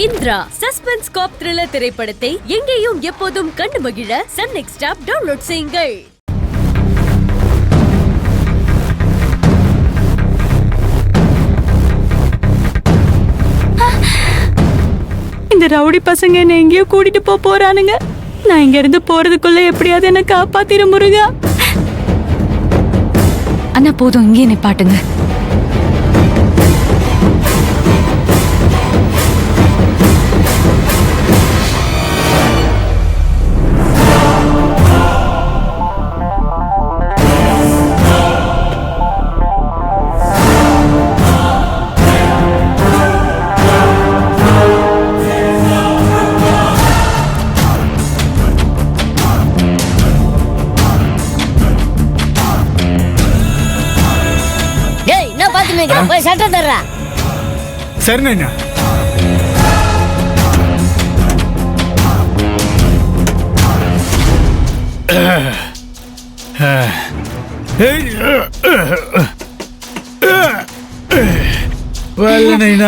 Indira suspense காப் thriller திரைப்படத்தை எங்கேயும் எப்போதும் கண்டு மகிழ சன் நெக்ஸ்ட் ஆப் டவுன்லோட் செய்யுங்கள். இந்த ரவுடி பசங்க என்ன எங்கேயோ கூட்டிட்டு போறானுங்க. நான் இங்க இருந்து போறதுக்குள்ள எப்படியாவது என்ன காப்பாத்திர முருகா. அண்ணா போதும், இங்கே நிப்பாட்டுங்க. போய் சட்டை தர்றா. சரிண்ணா.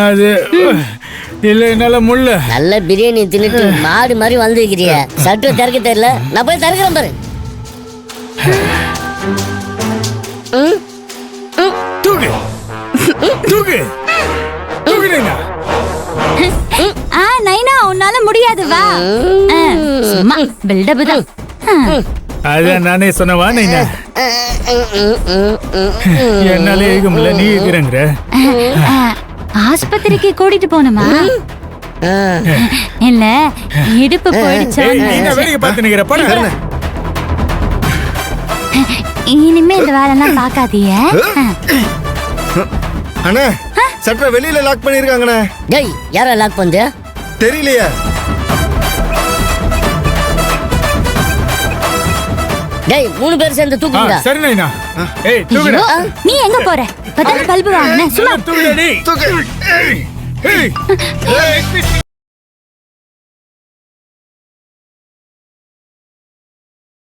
அது இல்ல என்னால முள்ள நல்ல பிரியாணி தின்னுட்டு மாடு மாதிரி வந்துக்கிறிய. சட்டை திறக்க தெரியல, நான் போய் திறக்கிறேன் பாரு. தூக்கு தூக்கு தூக்கு நைனா. நைனா உன்னால முடியாது, வா. சும்மா பில்டப் தான். அதான் நானே சொன்னவா நைனா. என்னால ஏக முடியல, நீ ஏகிறங்கிற. ஆஸ்பத்திரிக்கு கூட்டிட்டு போனமா? இல்ல இடுப்பு போயிடுச்சு. வேலைக்கு பார்த்து நிக்கிற பாரு. இனிமே இந்த வேலைலாம் பாக்காதீங்க. அண்ணா சட்டை வெளியில லாக் பண்ணிருக்காங்கண்ணே. டேய், யாரா லாக் பண்ணு? தெரியலையா? டேய், 3 பேர் சேர்ந்து தூக்குங்க. சரி நைனா. ஏய் தூக்குடா. நீ எங்க போற? பதன பல்பு வாங்குன. சும்மா தூக்குடா. தூக்கு. ஏய் ஏய்